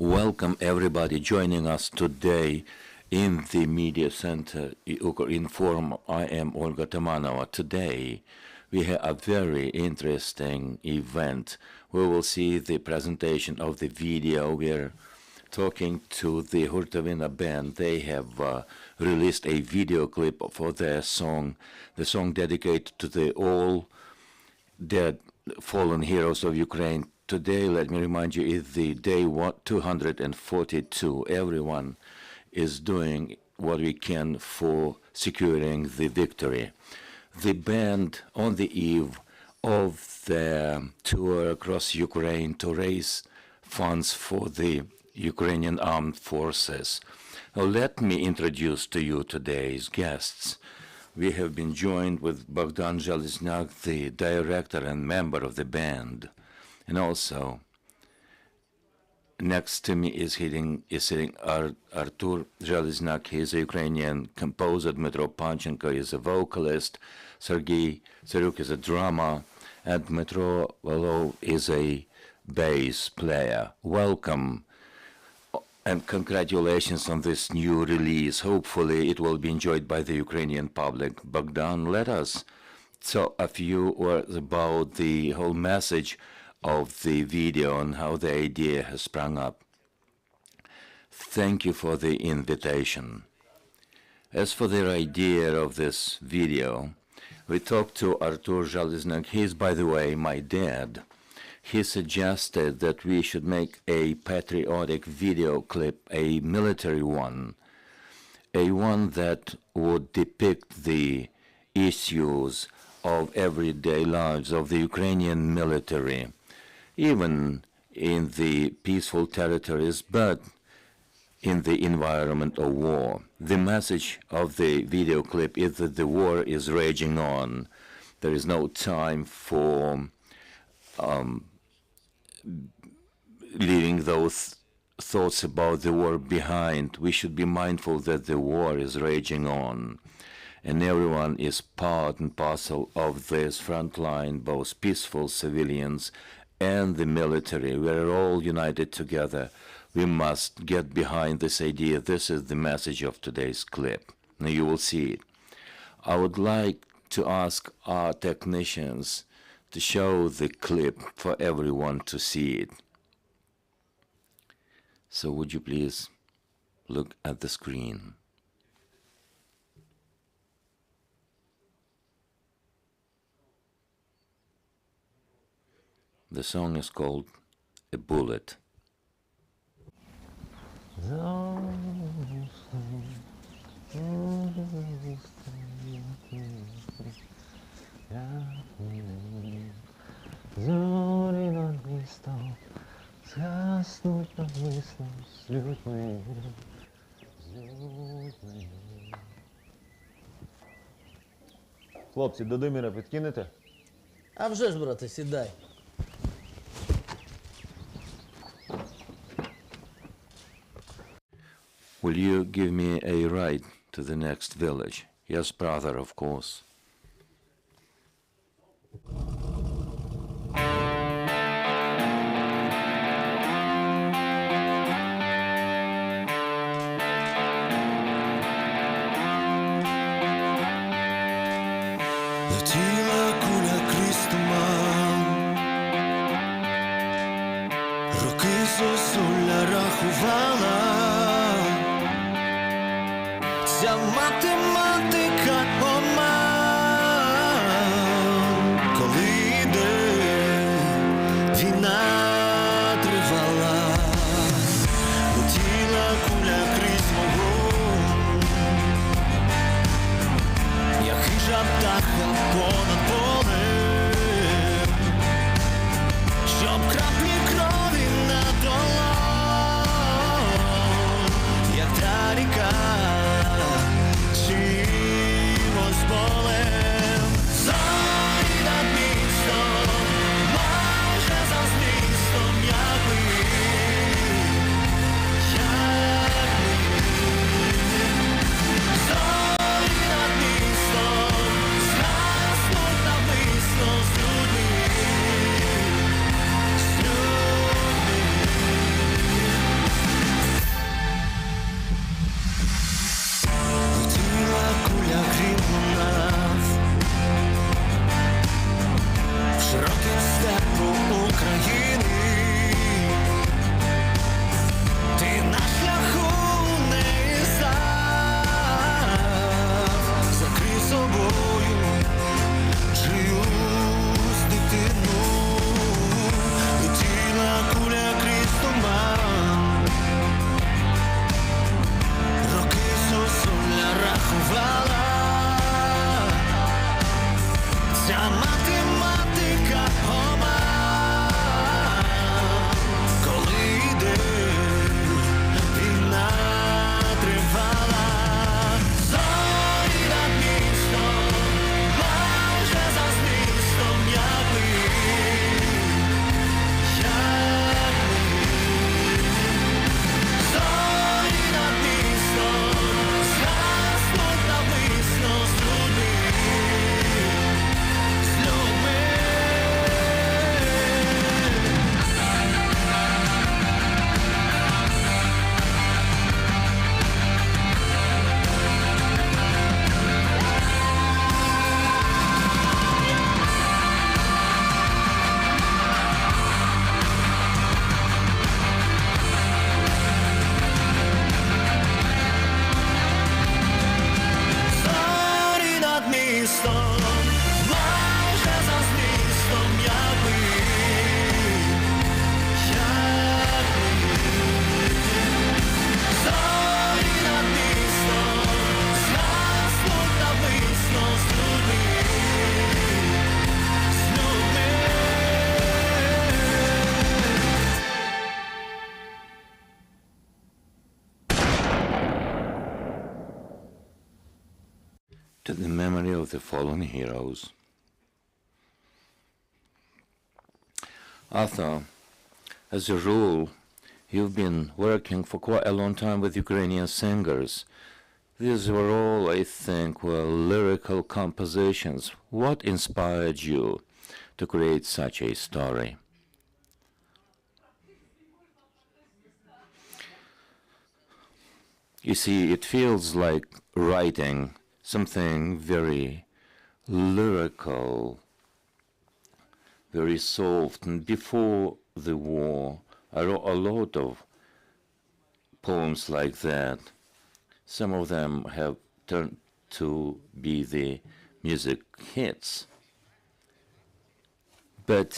Welcome everybody joining us today in the Media Center Ukrainian Forum. I am Olga Tamanova. Today we have a very interesting event. We will see the presentation of the video. We're talking to the Hurtowyna band. They have released a video clip for their song, the song dedicated to the all dead fallen heroes of Ukraine. Today, let me remind you, is the day 242. Everyone is doing what we can for securing the victory. The band, on the eve of their tour across Ukraine to raise funds for the Ukrainian armed forces. Now, let me introduce to you today's guests. We have been joined with Bohdan Zheleznyak, the director and member of the band. And also, next to me is sitting Artur Zheleznyak. He is a Ukrainian composer. Dmytro Panchenko is a vocalist. Serhii Tsariuk is a drummer. And Dmytro Belov is a bass player. Welcome and congratulations on this new release. Hopefully it will be enjoyed by the Ukrainian public. Bohdan, let us talk a few words about the whole message of the video and how the idea has sprung up. Thank you for the invitation. As for the idea of this video, we talked to Artur Zheleznyak. He's, by the way, my dad. He suggested that we should make a patriotic video clip, a military one, a one that would depict the issues of everyday lives of the Ukrainian military, even in the peaceful territories, but in the environment of war. The message of the video clip is that the war is raging on. There is no time for leaving those thoughts about the war behind. We should be mindful that the war is raging on, and everyone is part and parcel of this front line, both peaceful civilians and the military. We are all united together. We must get behind this idea. This is the message of today's clip. Now you will see it. I would like to ask our technicians to show the clip for everyone to see it. So would you please look at the screen? The song is called A Bullet. Хлопці, до Димира підкинете? А вже ж, брате, сідай. Will you give me a ride to the next village? Yes, brother, of course. Летіла куля крізь туман, роки зозуля рахувала. Ця математика оман, коли йде війна тривала. Летіла куля крізь вогонь, як хижа птаха понад полем, щоб краплі крові на долонь, як та ріка. Чимось болем, зорі над містом, майже за змістом, як ми, зорі над містом, згасну змістом, майже за змістом, як ми. Зорі над містом згаснуть навмисно з людьми. To the memory of the fallen heroes. Artur, as a rule, you've been working for quite a long time with Ukrainian singers. These were all, I think, were lyrical compositions. What inspired you to create such a story? You see, it feels like writing something very lyrical, very soft. And before the war, I wrote a lot of poems like that. Some of them have turned to be the music hits. But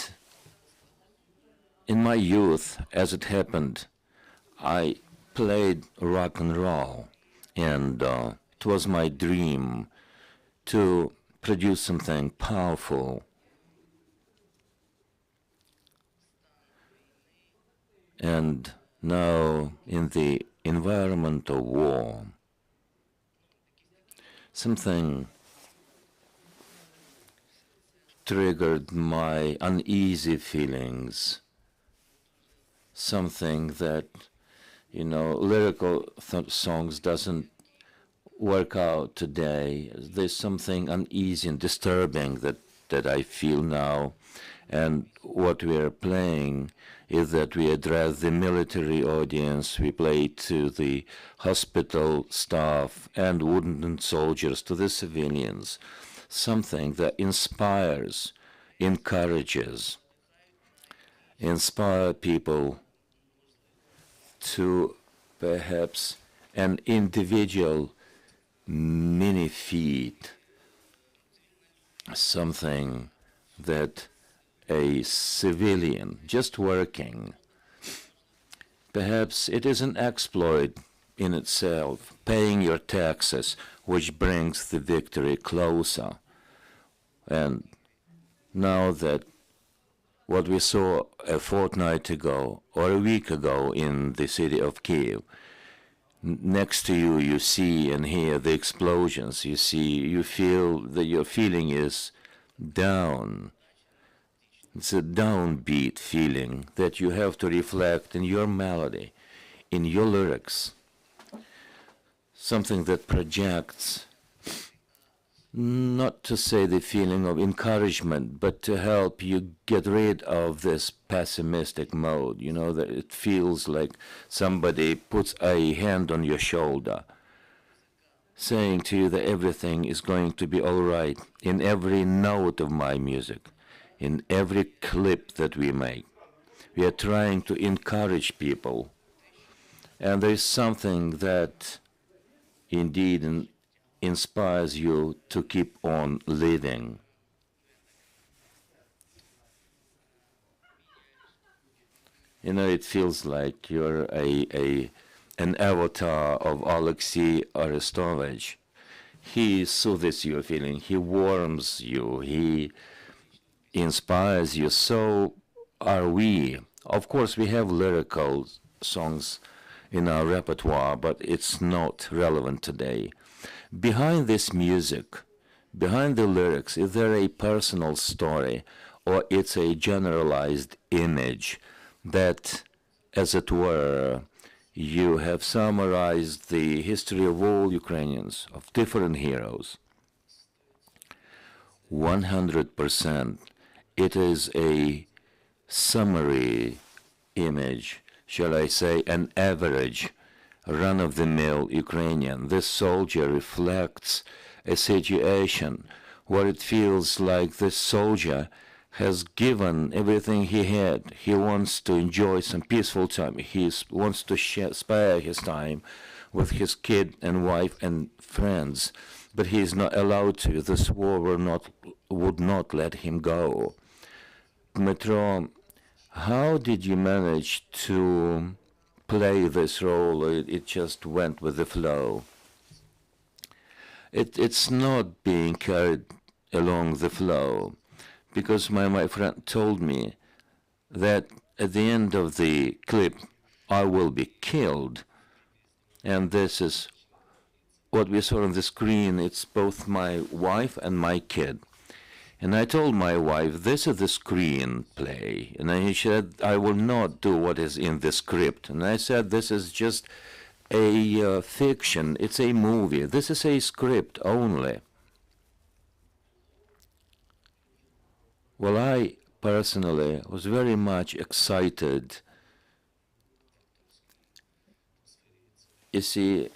in my youth, as it happened, I played rock and roll, and it was my dream to produce something powerful. And now, in the environment of war, something triggered my uneasy feelings, something that, lyrical songs doesn't work out today. There's something uneasy and disturbing that I feel now. And what we are playing is that we address the military audience, we play to the hospital staff and wounded soldiers, to the civilians, something that inspires, encourages, inspire people to perhaps an individual mini feat, something that a civilian just working, perhaps it is an exploit in itself, paying your taxes, which brings the victory closer. And now that what we saw a fortnight ago or a week ago in the city of Kyiv, next to you, you see and hear the explosions. You feel that your feeling is down. It's a downbeat feeling that you have to reflect in your melody, in your lyrics. Something that projects, not to say the feeling of encouragement, but to help you get rid of this pessimistic mode, that it feels like somebody puts a hand on your shoulder, saying to you that everything is going to be all right in every note of my music, in every clip that we make. We are trying to encourage people. And there is something that indeed inspires you to keep on living. It feels like you're an avatar of Alexei Arestovich. He soothes your feeling, he warms you, he inspires you. So are we. Of course, we have lyrical songs in our repertoire, but it's not relevant today. Behind this music, behind the lyrics, is there a personal story, or it's a generalized image that, as it were, you have summarized the history of all Ukrainians, of different heroes? 100%. It is a summary image, shall I say, an average, run-of-the-mill Ukrainian. This soldier reflects a situation where it feels like this soldier has given everything he had. He wants to enjoy some peaceful time. He wants to spare his time with his kid and wife and friends, but he is not allowed to. This war would not let him go. Dmytro, how did you manage to play this role? It just went with the flow. It's not being carried along the flow, because my friend told me that at the end of the clip, I will be killed. And this is what we saw on the screen. It's both my wife and my kid. And I told my wife, this is the screenplay. And she said, I will not do what is in the script. And I said, this is just a fiction. It's a movie. This is a script only. Well, I personally was very much excited. You see,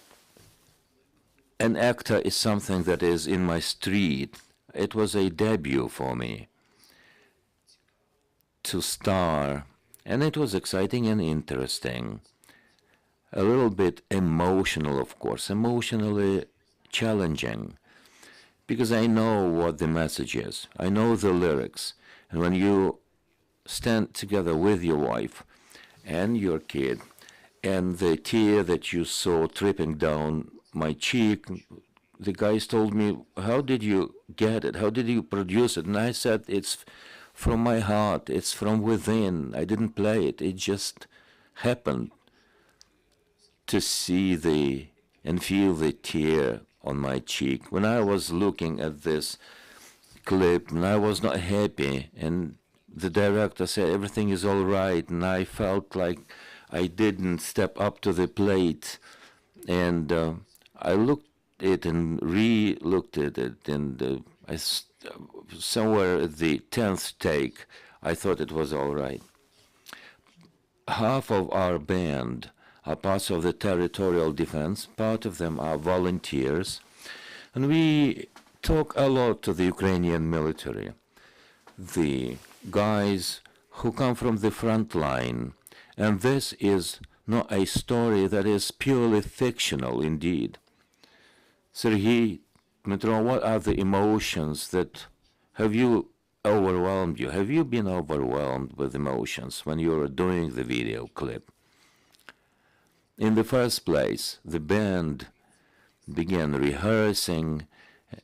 an actor is something that is in my street. It was a debut for me to star, and it was exciting and interesting. A little bit emotional, of course, emotionally challenging, because I know what the message is. I know the lyrics. And when you stand together with your wife and your kid, and the tear that you saw tripping down my cheek, the guys told me, how did you get it? How did you produce it? And I said, it's from my heart. It's from within. I didn't play it. It just happened to see and feel the tear on my cheek. When I was looking at this clip, and I was not happy, and the director said everything is all right, and I felt like I didn't step up to the plate, and I looked it and re-looked at it, and somewhere at the 10th take, I thought it was all right. Half of our band are parts of the territorial defense. Part of them are volunteers, and we talk a lot to the Ukrainian military, the guys who come from the front line, and this is not a story that is purely fictional indeed. Serhii, Dmytro, what are the emotions that have you overwhelmed you? Have you been overwhelmed with emotions when you were doing the video clip? In the first place, the band began rehearsing,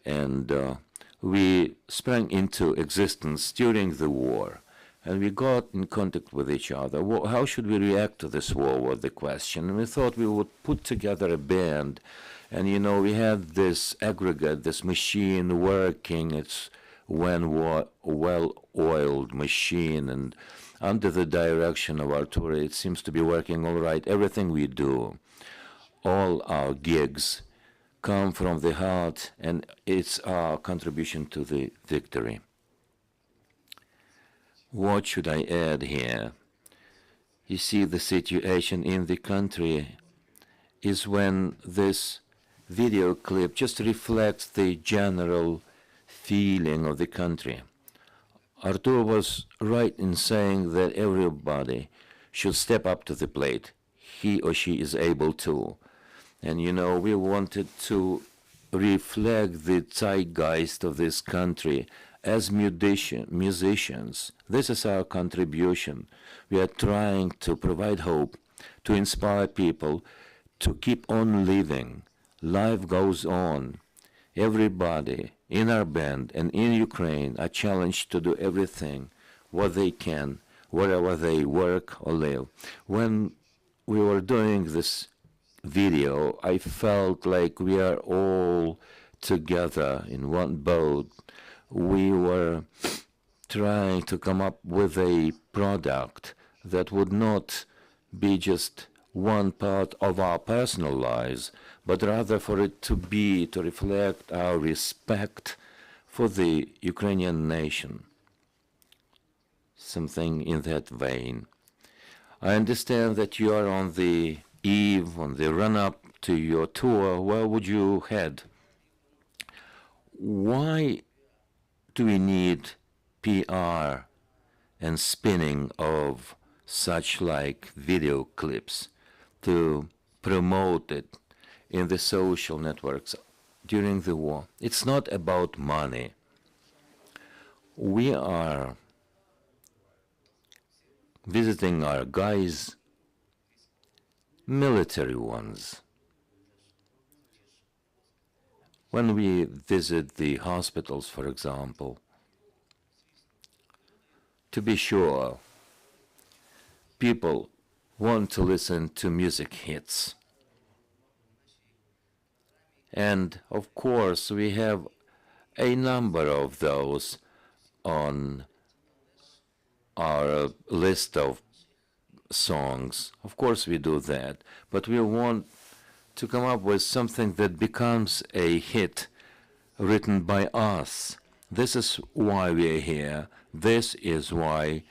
and we sprang into existence during the war, and we got in contact with each other. How should we react to this war was the question, and we thought we would put together a band. And we had this aggregate, this machine working. It's well-oiled machine, and under the direction of Artur, it seems to be working all right. Everything we do, all our gigs, come from the heart, and it's our contribution to the victory. What should I add here? You see, the situation in the country is when this video clip just reflects the general feeling of the country. Artur was right in saying that everybody should step up to the plate. He or she is able to. And we wanted to reflect the zeitgeist of this country as musicians. This is our contribution. We are trying to provide hope, to inspire people to keep on living. Life goes on. Everybody in our band and in Ukraine are challenged to do everything what they can, wherever they work or live. When we were doing this video, I felt like we are all together in one boat. We were trying to come up with a product that would not be just one part of our personal lives, but rather for it to reflect our respect for the Ukrainian nation. Something in that vein. I understand that you are on the eve, on the run-up to your tour. Where would you head? Why do we need PR and spinning of such like video clips to promote it? in the social networks during the war. It's not about money. We are visiting our guys, military ones. When we visit the hospitals, for example, to be sure, people want to listen to music hits. And of course, we have a number of those on our list of songs. Of course, we do that, but we want to come up with something that becomes a hit written by us. This is why we are here. This is why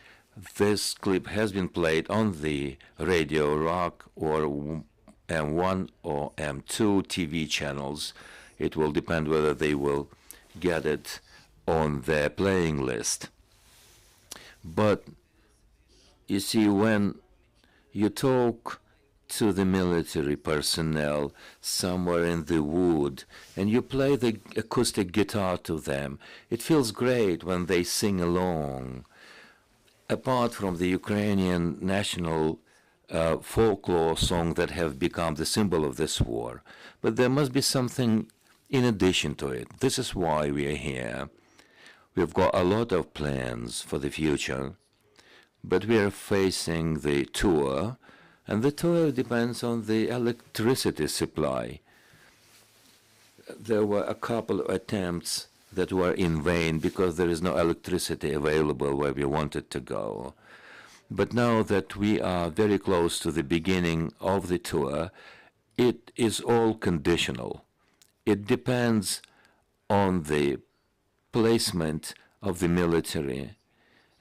this clip has been played on the Radio Rock or M1 or M2 TV channels. It will depend whether they will get it on their playing list. But you see, when you talk to the military personnel somewhere in the wood and you play the acoustic guitar to them, it feels great when they sing along. Apart from the Ukrainian national folklore song that have become the symbol of this war, but there must be something in addition to it. This is why we are here. We've got a lot of plans for the future, but we are facing the tour, and the tour depends on the electricity supply. There were a couple of attempts that were in vain because there is no electricity available where we wanted to go. But now that we are very close to the beginning of the tour, it is all conditional. It depends on the placement of the military.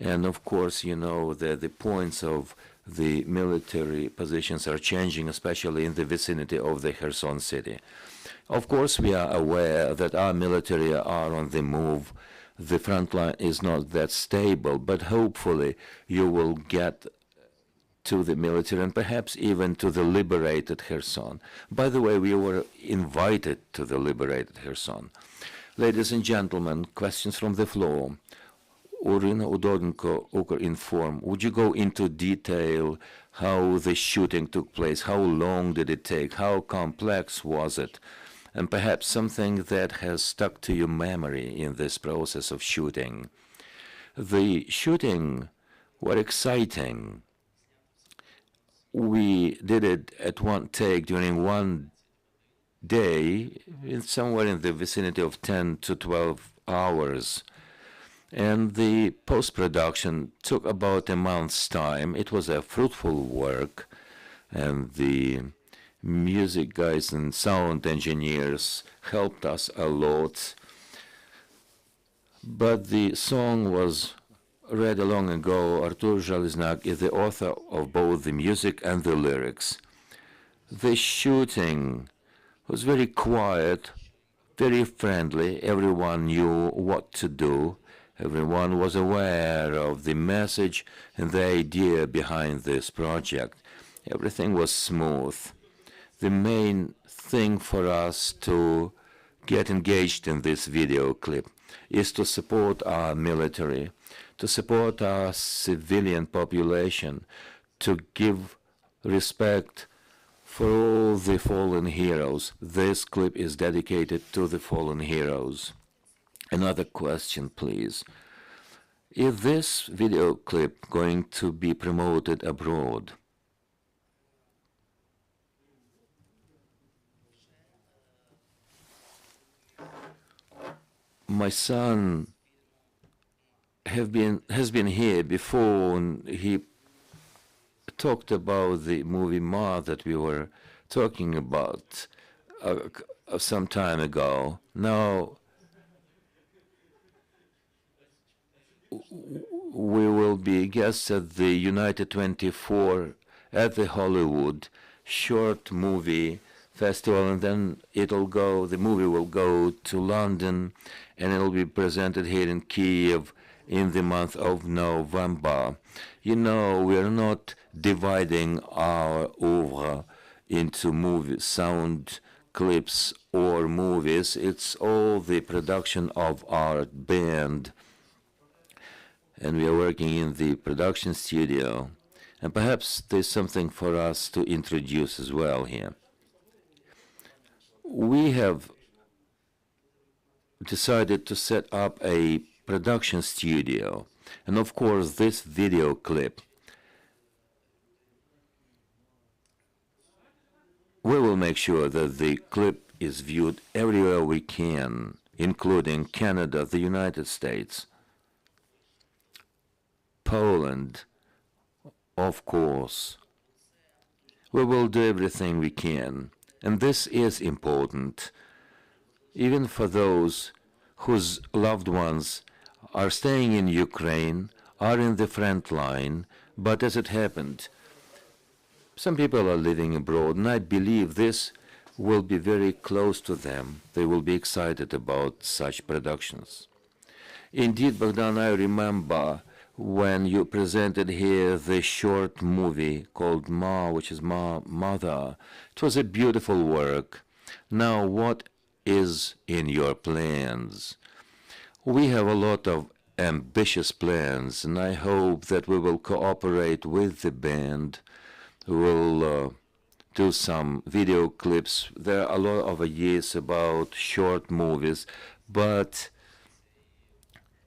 And of course, you know that the points of the military positions are changing, especially in the vicinity of the Kherson city. Of course, we are aware that our military are on the move. The front line is not that stable, but hopefully you will get to the military and perhaps even to the liberated Kherson. By the way, we were invited to the liberated Kherson. Ladies and gentlemen, questions from the floor. Urina Udodenko, Ukrinform, would you go into detail how the shooting took place? How long did it take? How complex was it? And perhaps something that has stuck to your memory in this process of shooting. The shooting were exciting. We did it at one take during one day, somewhere in the vicinity of 10 to 12 hours. And the post-production took about a month's time. It was a fruitful work, and the music guys and sound engineers helped us a lot. But the song was read long ago. Artur Zheleznyak is the author of both the music and the lyrics. The shooting was very quiet, very friendly. Everyone knew what to do. Everyone was aware of the message and the idea behind this project. Everything was smooth. The main thing for us to get engaged in this video clip is to support our military, to support our civilian population, to give respect for all the fallen heroes. This clip is dedicated to the fallen heroes. Another question, please. Is this video clip going to be promoted abroad? My son has been here before, and he talked about the movie Ma that we were talking about some time ago. Now we will be guests at the United 24 at the Hollywood Short Movie Festival, and then the movie will go to London, and it'll be presented here in Kyiv in the month of November. You know, we're not dividing our oeuvre into movie sound clips or movies. It's all the production of our band. And we are working in the production studio. And perhaps there's something for us to introduce as well here. We have decided to set up a production studio. And of course, this video clip, we will make sure that the clip is viewed everywhere we can, including Canada, the United States, Poland, of course. We will do everything we can. And this is important, even for those whose loved ones are staying in Ukraine, are in the front line, but as it happened, some people are living abroad, and I believe this will be very close to them. They will be excited about such productions. Indeed, Bohdan, I remember when you presented here the short movie called Ma, which is Mother. It was a beautiful work. Now, what is in your plans? We have a lot of ambitious plans, and I hope that we will cooperate with the band. We will do some video clips. There are a lot of ideas about short movies, but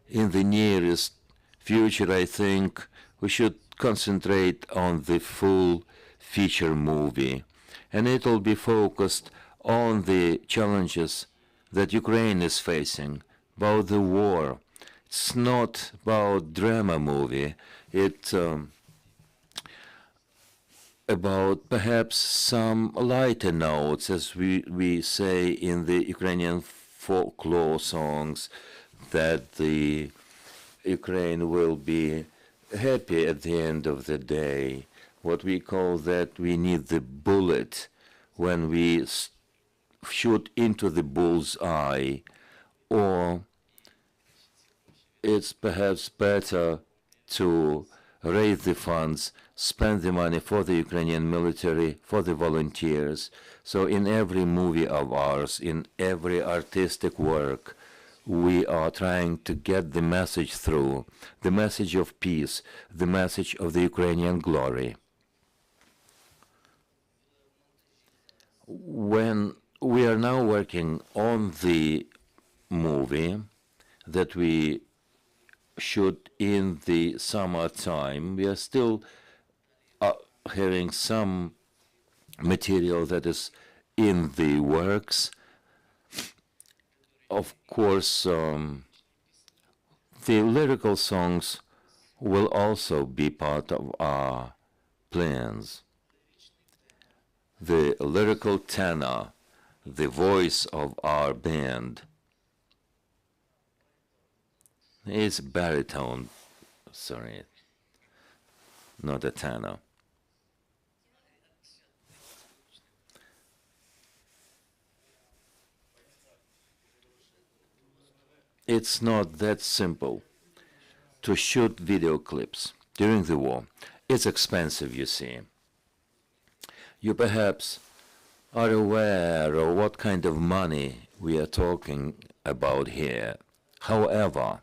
in the nearest future, I think we should concentrate on the full feature movie, and it will be focused on the challenges that Ukraine is facing, about the war. It's not about drama movie. It's about perhaps some lighter notes, as we say in the Ukrainian folklore songs, that the Ukraine will be happy at the end of the day. What we call that we need the bullet when we shoot into the bull's eye, or it's perhaps better to raise the funds, spend the money for the Ukrainian military, for the volunteers. So in every movie of ours, in every artistic work, we are trying to get the message through, the message of peace, the message of the Ukrainian glory. When we are now working on the movie that we shoot in the summertime, we are still having some material that is in the works. Of course, the lyrical songs will also be part of our plans. The lyrical tenor, the voice of our band, is baritone, sorry, not a tenor. It's not that simple to shoot video clips during the war. It's expensive, you see. You perhaps are aware of what kind of money we are talking about here. However,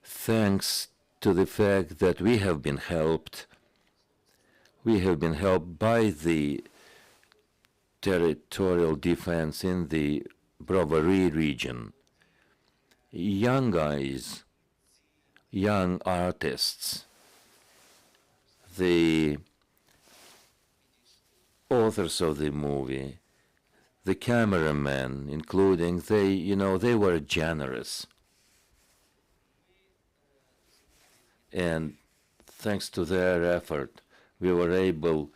thanks to the fact that we have been helped by the territorial defense in the Brovary region. Young guys, young artists, the authors of the movie, the cameramen, including they were generous. And thanks to their effort, we were able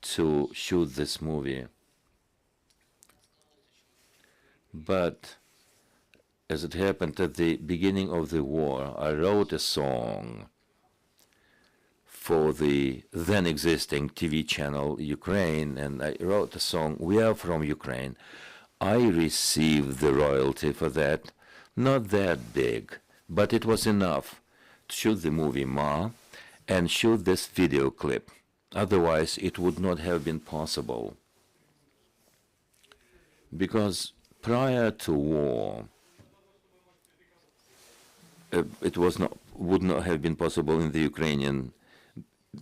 to shoot this movie. But as it happened at the beginning of the war, I wrote a song for the then existing TV channel Ukraine, and I wrote a song, "We Are From Ukraine." I received the royalty for that, not that big, but it was enough to shoot the movie Ma and shoot this video clip. Otherwise, it would not have been possible. because prior to war, it would not have been possible in the Ukrainian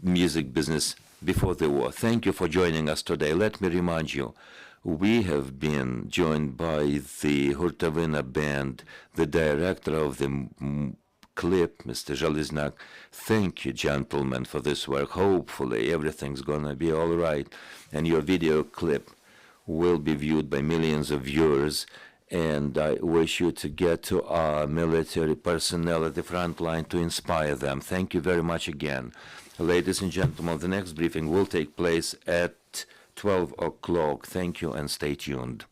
music business before the war. Thank you for joining us today. Let me remind you, we have been joined by the Hurtowyna band, the director of the clip, Mr. Zheleznyak. Thank you, gentlemen, for this work. Hopefully everything's gonna be all right, and your video clip will be viewed by millions of viewers. And I wish you to get to our military personnel at the front line to inspire them. Thank you very much again. Ladies and gentlemen, the next briefing will take place at 12 o'clock. Thank you and stay tuned.